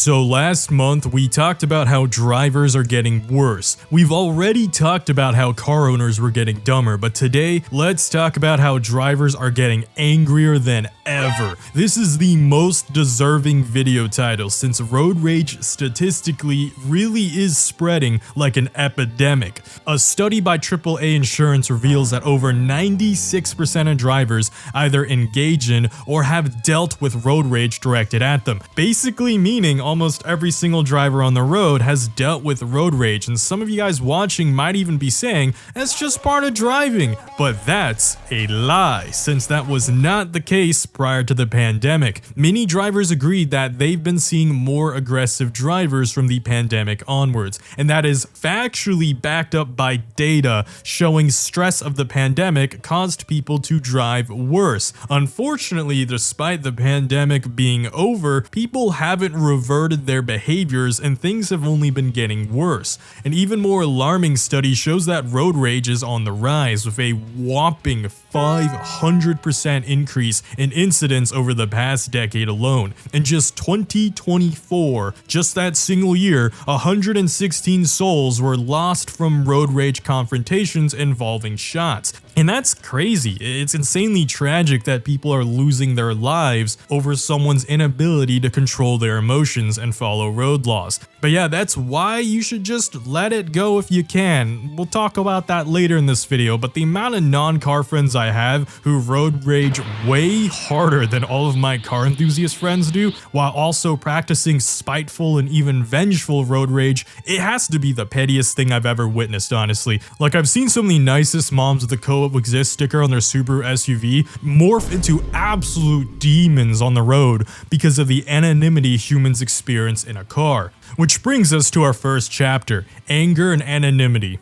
So last month we talked about how drivers are getting worse. We've already talked about how car owners were getting dumber, but today let's talk about how drivers are getting angrier than ever. This is the most deserving video title since road rage statistically really is spreading like an epidemic. A study by AAA Insurance reveals that over 96% of drivers either engage in or have dealt with road rage directed at them. Basically meaning almost every single driver on the road has dealt with road rage, and some of you guys watching might even be saying that's just part of driving, but that's a lie since that was not the case prior to the pandemic. Many drivers agreed that they've been seeing more aggressive drivers from the pandemic onwards, and that is factually backed up by data showing stress of the pandemic caused people to drive worse. Unfortunately, despite the pandemic being over, people haven't reverted their behaviors and things have only been getting worse. An even more alarming study shows that road rage is on the rise with a whopping 500% increase in incidents over the past decade alone. In just 2024, just that single year, 116 souls were lost from road rage confrontations involving shots. And that's crazy. It's insanely tragic that people are losing their lives over someone's inability to control their emotions and follow road laws. But yeah, that's why you should just let it go if you can. We'll talk about that later in this video, but the amount of non-car friends I have who road rage way harder than all of my car enthusiast friends do, while also practicing spiteful and even vengeful road rage, it has to be the pettiest thing I've ever witnessed, honestly. Like, I've seen some of the nicest moms with the co-op exist sticker on their Subaru SUV morph into absolute demons on the road because of the anonymity humans experience in a car. Which brings us to our first chapter, anger and anonymity.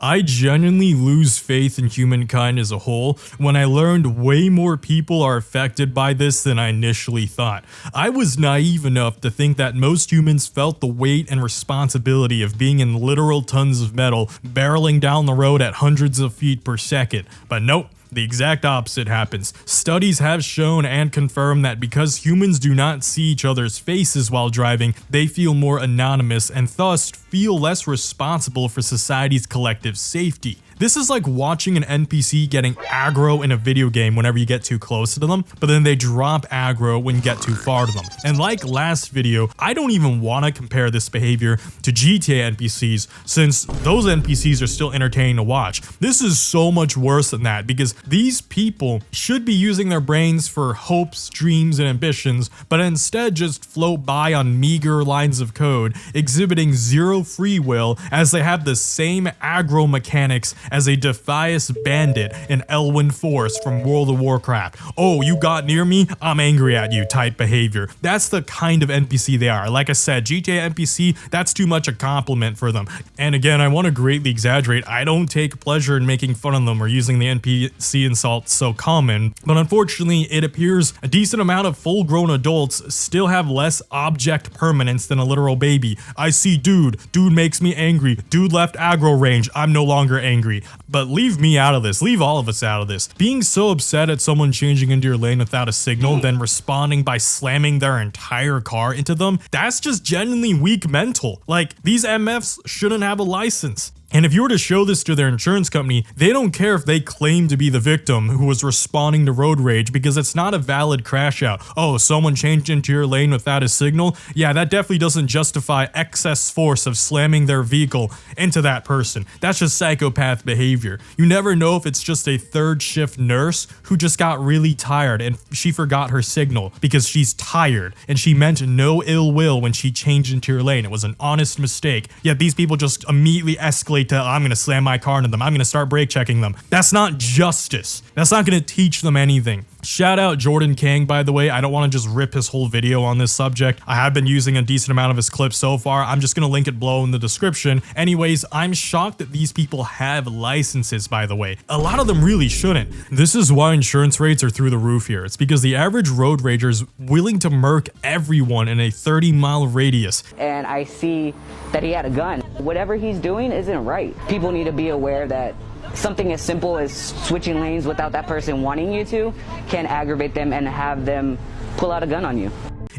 I genuinely lose faith in humankind as a whole when I learned way more people are affected by this than I initially thought. I was naive enough to think that most humans felt the weight and responsibility of being in literal tons of metal barreling down the road at hundreds of feet per second, but nope. The exact opposite happens. Studies have shown and confirmed that because humans do not see each other's faces while driving, they feel more anonymous and thus feel less responsible for society's collective safety. This is like watching an NPC getting aggro in a video game whenever you get too close to them, but then they drop aggro when you get too far to them. And like last video, I don't even want to compare this behavior to GTA NPCs since those NPCs are still entertaining to watch. This is so much worse than that because these people should be using their brains for hopes, dreams, and ambitions, but instead just float by on meager lines of code, exhibiting zero free will as they have the same aggro mechanics as a Defias bandit in Elwyn Force from World of Warcraft. Oh, you got near me? I'm angry at you type behavior. That's the kind of NPC they are. Like I said, GTA NPC, that's too much a compliment for them. And again, I want to greatly exaggerate. I don't take pleasure in making fun of them or using the NPC insult so common, but unfortunately, it appears a decent amount of full-grown adults still have less object permanence than a literal baby. I see dude makes me angry, dude left aggro range, I'm no longer angry. But leave me out of this, leave all of us out of this. Being so upset at someone changing into your lane without a signal, then responding by slamming their entire car into them, that's just genuinely weak mental. Like, these MFs shouldn't have a license. And if you were to show this to their insurance company, they don't care if they claim to be the victim who was responding to road rage because it's not a valid crash out. Oh, someone changed into your lane without a signal? Yeah, that definitely doesn't justify excess force of slamming their vehicle into that person. That's just psychopath behavior. You never know if it's just a third shift nurse who just got really tired and she forgot her signal because she's tired and she meant no ill will when she changed into your lane. It was an honest mistake. Yet these people just immediately escalate to, I'm gonna slam my car into them, I'm gonna start brake checking them. That's not justice. That's not gonna teach them anything. Shout out Jordan Kang, by the way. I don't want to just rip his whole video on this subject. I have been using a decent amount of his clips so far. I'm just gonna link it below in the description. Anyways, I'm shocked that these people have licenses, by the way. A lot of them really shouldn't. This is why insurance rates are through the roof here. It's because the average road rager is willing to murk everyone in a 30-mile radius. And I see that he had a gun. Whatever he's doing isn't right. People need to be aware that something as simple as switching lanes without that person wanting you to can aggravate them and have them pull out a gun on you.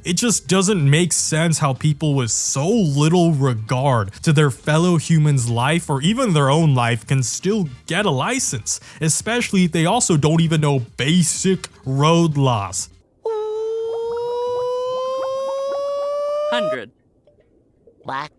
It just doesn't make sense how people with so little regard to their fellow humans' life or even their own life can still get a license, especially if they also don't even know basic road laws. 100. What?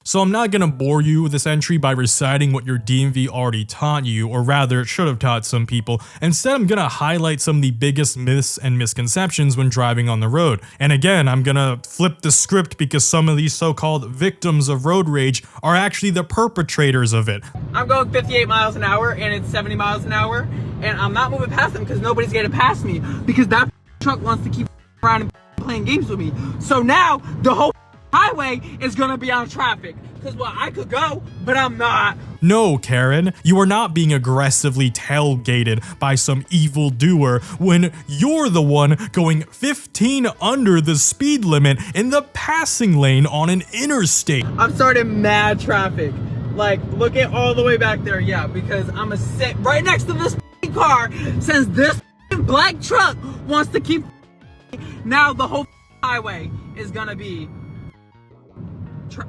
So I'm not gonna bore you with this entry by reciting what your DMV already taught you, or rather it should have taught some people. Instead, I'm gonna highlight some of the biggest myths and misconceptions when driving on the road. And again, I'm gonna flip the script because some of these so-called victims of road rage are actually the perpetrators of it. I'm going 58 miles an hour and it's 70 miles an hour, and I'm not moving past them because nobody's getting past me because that truck wants to keep around and playing games with me. So now the whole highway is gonna be on traffic because, well, I could go, but I'm not. No, Karen, you are not being aggressively tailgated by some evil doer when you're the one going 15 under the speed limit in the passing lane on an interstate. I'm starting mad traffic. Like, look at all the way back there, yeah, because I'm a sit right next to this car since this black truck wants to keep. Now the whole highway is gonna be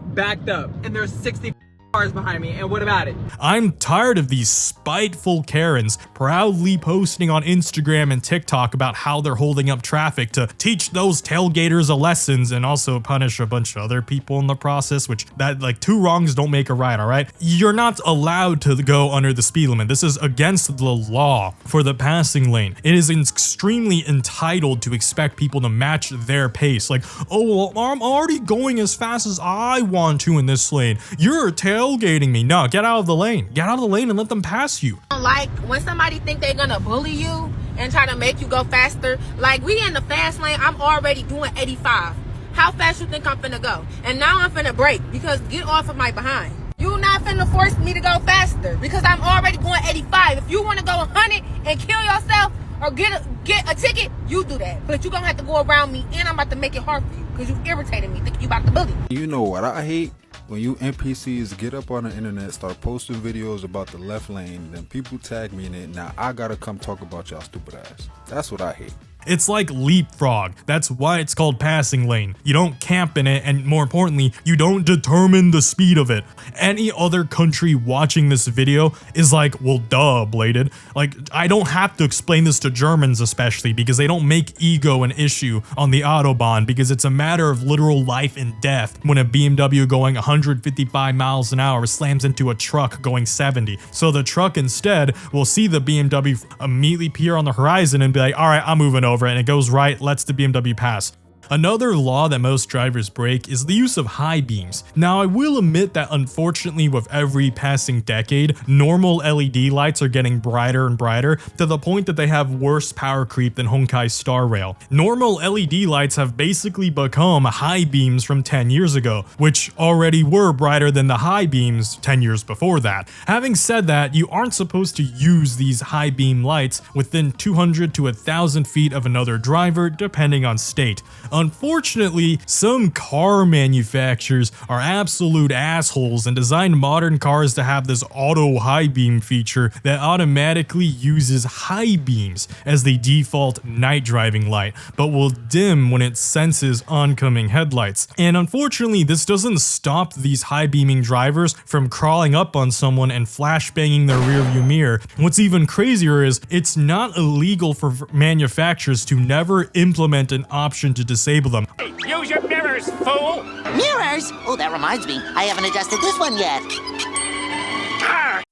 backed up and there's 60 cars behind me, and what about it? I'm tired of these spiteful Karens proudly posting on Instagram and TikTok about how they're holding up traffic to teach those tailgaters a lessons and also punish a bunch of other people in the process, which that, like, two wrongs don't make a right, all right? You're not allowed to go under the speed limit. This is against the law for the passing lane. It is extremely entitled to expect people to match their pace. Like, oh, well, I'm already going as fast as I want to in this lane. You're tailgating me. No, get out of the lane. Get out of the lane and let them pass you. Like when somebody think they're gonna bully you and try to make you go faster, like we in the fast lane, I'm already doing 85. How fast you think I'm finna go? And now I'm finna brake because get off of my behind. You not finna force me to go faster because I'm already going 85. If you wanna go 100 and kill yourself or get a ticket, you do that. But you gonna have to go around me, and I'm about to make it hard for you because you irritated me thinking you about to bully. You know what I hate? When you NPCs get up on the internet, start posting videos about the left lane, then people tag me in it. Now I gotta come talk about y'all stupid ass. That's what I hate. It's like leapfrog. That's why it's called passing lane. You don't camp in it, and more importantly, you don't determine the speed of it. Any other country watching this video is like, well, duh, bladed. Like, I don't have to explain this to Germans especially because they don't make ego an issue on the Autobahn because it's a matter of literal life and death when a BMW going 155 miles an hour slams into a truck going 70. So the truck instead will see the BMW immediately appear on the horizon and be like, all right, I'm moving over, and it goes right, lets the BMW pass. Another law that most drivers break is the use of high beams. Now, I will admit that unfortunately with every passing decade, normal LED lights are getting brighter and brighter to the point that they have worse power creep than Honkai Star Rail. Normal LED lights have basically become high beams from 10 years ago, which already were brighter than the high beams 10 years before that. Having said that, you aren't supposed to use these high beam lights within 200 to 1,000 feet of another driver, depending on state. Unfortunately, some car manufacturers are absolute assholes and designed modern cars to have this auto high beam feature that automatically uses high beams as the default night driving light, but will dim when it senses oncoming headlights. And unfortunately, this doesn't stop these high beaming drivers from crawling up on someone and flashbanging their rearview mirror. What's even crazier is it's not illegal for manufacturers to never implement an option to disable them. Use your mirrors, fool! Mirrors? Oh, that reminds me. I haven't adjusted this one yet.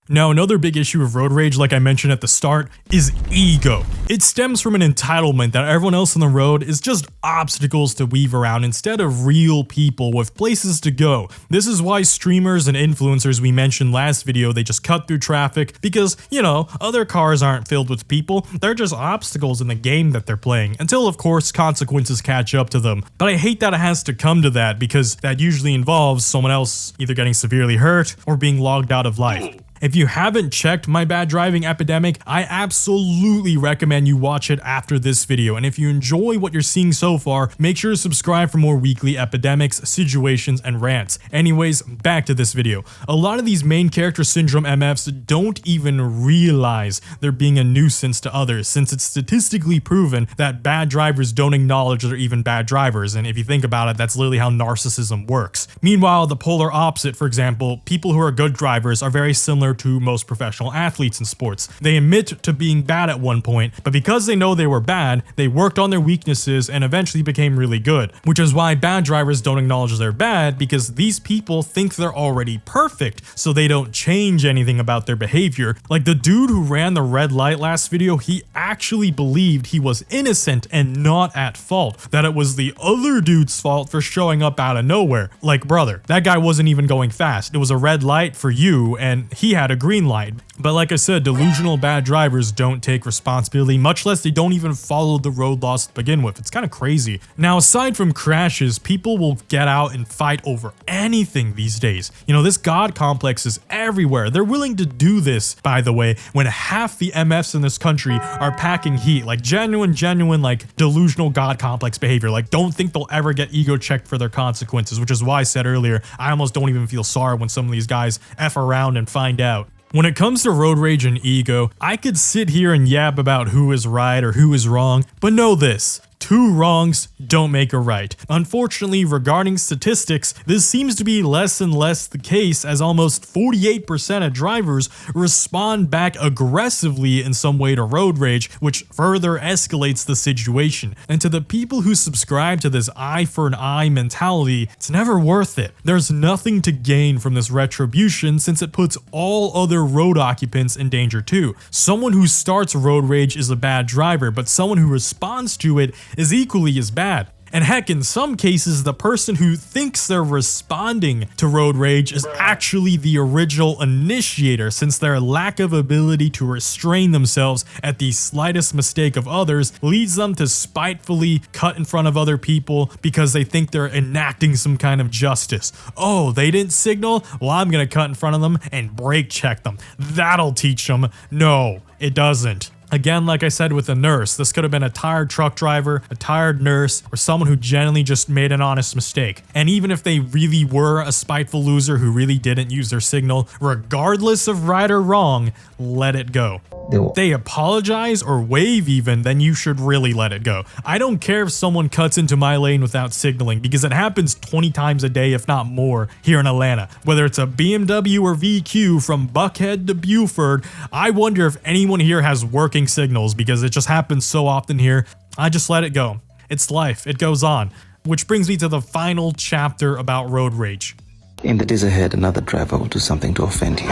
Now, another big issue of road rage, like I mentioned at the start, is ego. It stems from an entitlement that everyone else on the road is just obstacles to weave around instead of real people with places to go. This is why streamers and influencers we mentioned last video, they just cut through traffic because, you know, other cars aren't filled with people. They're just obstacles in the game that they're playing, until of course consequences catch up to them. But I hate that it has to come to that because that usually involves someone else either getting severely hurt or being logged out of life. If you haven't checked my Bad Driving Epidemic, I absolutely recommend you watch it after this video. And if you enjoy what you're seeing so far, make sure to subscribe for more weekly epidemics, situations, and rants. Anyways, back to this video. A lot of these main character syndrome MFs don't even realize they're being a nuisance to others, since it's statistically proven that bad drivers don't acknowledge they're even bad drivers. And if you think about it, that's literally how narcissism works. Meanwhile, the polar opposite, for example, people who are good drivers are very similar to most professional athletes in sports. They admit to being bad at one point, but because they know they were bad, they worked on their weaknesses and eventually became really good. Which is why bad drivers don't acknowledge they're bad, because these people think they're already perfect, so they don't change anything about their behavior. Like the dude who ran the red light last video, he actually believed he was innocent and not at fault, that it was the other dude's fault for showing up out of nowhere. Like, brother, that guy wasn't even going fast. It was a red light for you and he had a green light. But like I said, delusional bad drivers don't take responsibility, much less they don't even follow the road laws to begin with. It's kind of crazy. Now, aside from crashes, people will get out and fight over anything these days. You know, this God complex is everywhere. They're willing to do this, by the way, when half the MFs in this country are packing heat, like genuine, like delusional God complex behavior. Like, don't think they'll ever get ego checked for their consequences, which is why I said earlier, I almost don't even feel sorry when some of these guys F around and find out. When it comes to road rage and ego, I could sit here and yap about who is right or who is wrong, but know this. Two wrongs don't make a right. Unfortunately, regarding statistics, this seems to be less and less the case, as almost 48% of drivers respond back aggressively in some way to road rage, which further escalates the situation. And to the people who subscribe to this eye for an eye mentality, it's never worth it. There's nothing to gain from this retribution, since it puts all other road occupants in danger too. Someone who starts road rage is a bad driver, but someone who responds to it is equally as bad. And heck, in some cases, the person who thinks they're responding to road rage is actually the original initiator, since their lack of ability to restrain themselves at the slightest mistake of others leads them to spitefully cut in front of other people because they think they're enacting some kind of justice. Oh, they didn't signal? Well, I'm gonna cut in front of them and brake check them. That'll teach them. No, it doesn't. Again, like I said with a nurse, this could have been a tired truck driver, a tired nurse, or someone who genuinely just made an honest mistake. And even if they really were a spiteful loser who really didn't use their signal, regardless of right or wrong, let it go. If they apologize or wave even, then you should really let it go. I don't care if someone cuts into my lane without signaling, because it happens 20 times a day, if not more, here in Atlanta. Whether it's a BMW or VQ from Buckhead to Buford, I wonder if anyone here has working signals, because it just happens so often here. I just let it go. It's life. It goes on. Which brings me to the final chapter about road rage. In the days ahead, another driver will do something to offend you.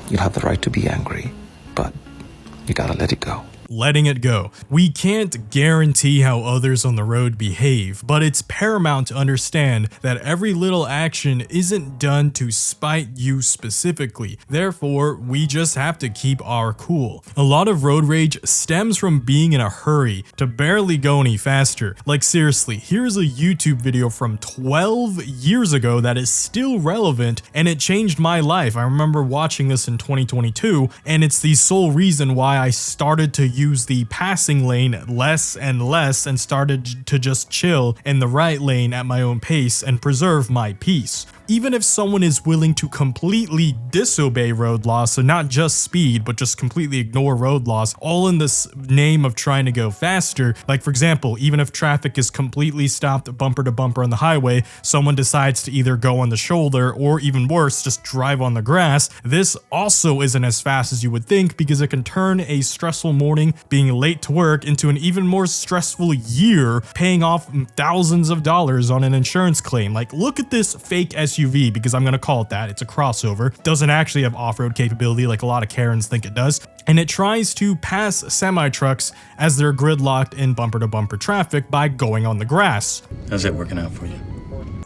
You'll have the right to be angry, but you gotta let it go. Letting it go. We can't guarantee how others on the road behave, but it's paramount to understand that every little action isn't done to spite you specifically. Therefore, we just have to keep our cool. A lot of road rage stems from being in a hurry to barely go any faster. Like, seriously, here's a YouTube video from 12 years ago that is still relevant, and it changed my life. I remember watching this in 2022, and it's the sole reason why I started to use the passing lane less and less and started to just chill in the right lane at my own pace and preserve my peace. Even if someone is willing to completely disobey road laws, so not just speed, but just completely ignore road laws, all in this name of trying to go faster. Like, for example, even if traffic is completely stopped bumper to bumper on the highway, someone decides to either go on the shoulder or, even worse, just drive on the grass. This also isn't as fast as you would think, because it can turn a stressful morning being late to work into an even more stressful year paying off thousands of dollars on an insurance claim. Like, look at this fake SUV, because I'm gonna call it that. It's a crossover. Doesn't actually have off-road capability like a lot of Karens think it does. And it tries to pass semi-trucks as they're gridlocked in bumper-to-bumper traffic by going on the grass. How's that working out for you?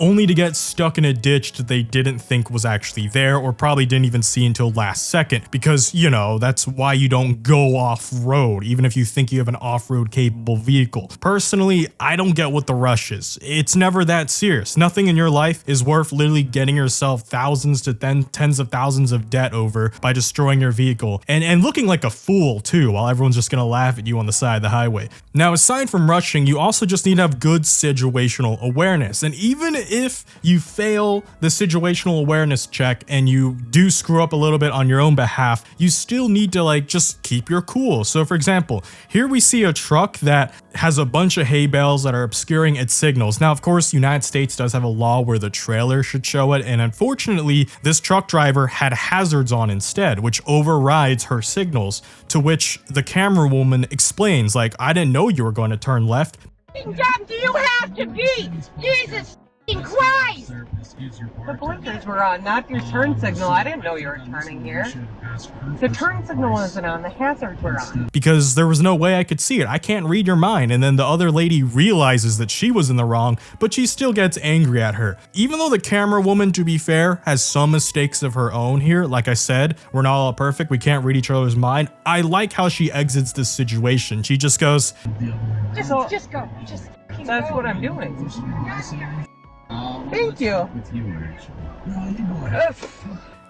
only to get stuck in a ditch that they didn't think was actually there, or probably didn't even see until last second, because, you know, that's why you don't go off-road, even if you think you have an off-road capable vehicle. Personally, I don't get what the rush is. It's never that serious. Nothing in your life is worth literally getting yourself thousands to tens of thousands of debt over by destroying your vehicle, and looking like a fool too, while everyone's just gonna laugh at you on the side of the highway. Now, aside from rushing, you also just need to have good situational awareness, and even if you fail the situational awareness check and you do screw up a little bit on your own behalf, you still need to like just keep your cool. So for example, here we see a truck that has a bunch of hay bales that are obscuring its signals. Now, of course, the United States does have a law where the trailer should show it, and unfortunately, this truck driver had hazards on instead, which overrides her signals, to which the camera woman explains, like, I didn't know you were going to turn left. Dumb do you have to be? Jesus Christ! The blinkers were on, not your turn signal. I didn't know you were turning here. The turn signal wasn't on, the hazards were on. Because there was no way I could see it. I can't read your mind. And then the other lady realizes that she was in the wrong, but she still gets angry at her. Even though the camera woman, to be fair, has some mistakes of her own here, like I said, we're not all perfect, we can't read each other's mind, I like how she exits this situation. She just goes, Just go. That's what I'm doing. Thank you.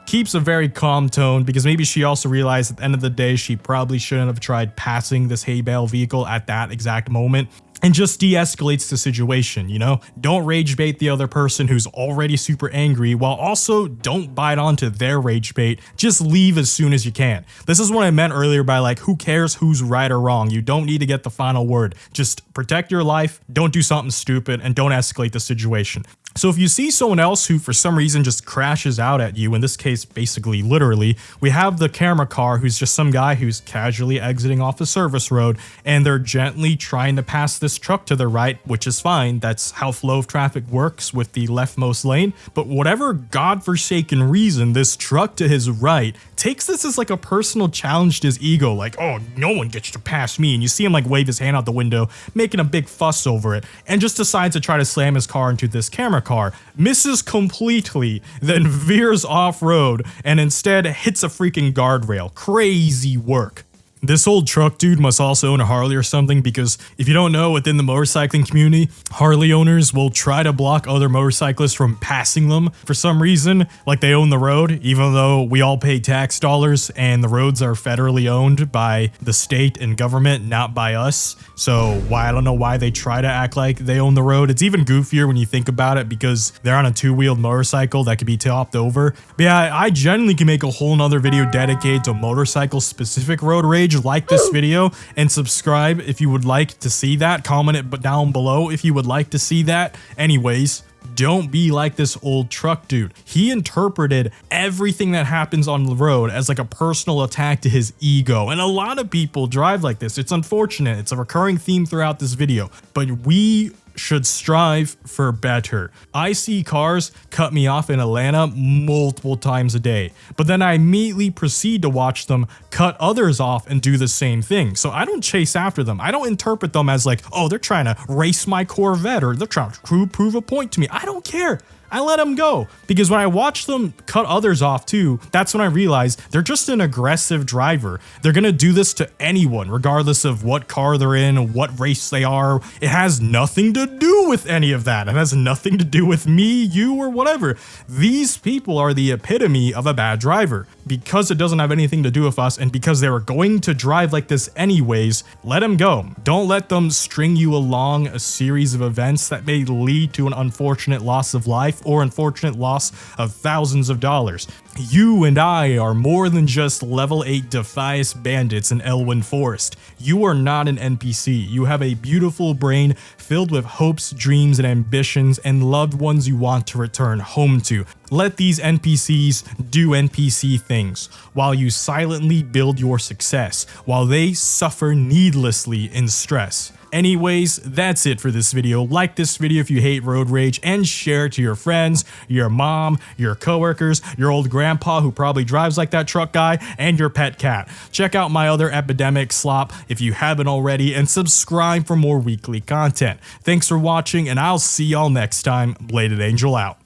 keeps a very calm tone, because maybe she also realized at the end of the day she probably shouldn't have tried passing this hay bale vehicle at that exact moment, and just de-escalates the situation, you know? Don't rage bait the other person who's already super angry, while also don't bite onto their rage bait. Just leave as soon as you can. This is what I meant earlier by like, who cares who's right or wrong? You don't need to get the final word. Just protect your life, don't do something stupid, and don't escalate the situation. So if you see someone else who for some reason just crashes out at you, in this case basically literally, we have the camera car who's just some guy who's casually exiting off the service road, and they're gently trying to pass this truck to the right, which is fine. That's how flow of traffic works with the leftmost lane. But whatever godforsaken reason, this truck to his right takes this as like a personal challenge to his ego, like, oh, no one gets to pass me. And you see him like wave his hand out the window, making a big fuss over it, and just decides to try to slam his car into this camera car, misses completely, then veers off-road and instead hits a freaking guardrail. Crazy work. This old truck dude must also own a Harley or something, because if you don't know, within the motorcycling community, Harley owners will try to block other motorcyclists from passing them for some reason, like they own the road, even though we all pay tax dollars and the roads are federally owned by the state and government, not by us. So I don't know why they try to act like they own the road. It's even goofier when you think about it, because they're on a two-wheeled motorcycle that could be topped over. But yeah, I genuinely can make a whole nother video dedicated to motorcycle-specific road rage like this video, and subscribe if you would like to see that. Comment it down below if you would like to see that. Anyways, don't be like this old truck dude. He interpreted everything that happens on the road as like a personal attack to his ego, and a lot of people drive like this. It's unfortunate. It's a recurring theme throughout this video, but we should strive for better. I see cars cut me off in Atlanta multiple times a day, but then I immediately proceed to watch them cut others off and do the same thing. So I don't chase after them. I don't interpret them as like, oh, they're trying to race my Corvette, or they're trying to prove a point to me. I don't care. I let them go, because when I watch them cut others off too, that's when I realize they're just an aggressive driver. They're gonna do this to anyone, regardless of what car they're in, what race they are. It has nothing to do with any of that. It has nothing to do with me, you, or whatever. These people are the epitome of a bad driver. Because it doesn't have anything to do with us, and because they were going to drive like this anyways, let them go. Don't let them string you along a series of events that may lead to an unfortunate loss of life or unfortunate loss of thousands of dollars. You and I are more than just level 8 Defias bandits in Elwyn Forest. You are not an NPC. You have a beautiful brain filled with hopes, dreams, and ambitions, and loved ones you want to return home to. Let these NPCs do NPC things, while you silently build your success, while they suffer needlessly in stress. Anyways, that's it for this video. Like this video if you hate road rage, and share it to your friends, your mom, your coworkers, your old grandpa who probably drives like that truck guy, and your pet cat. Check out my other Epidemic slop if you haven't already, and subscribe for more weekly content. Thanks for watching, and I'll see y'all next time. Bladed Angel out.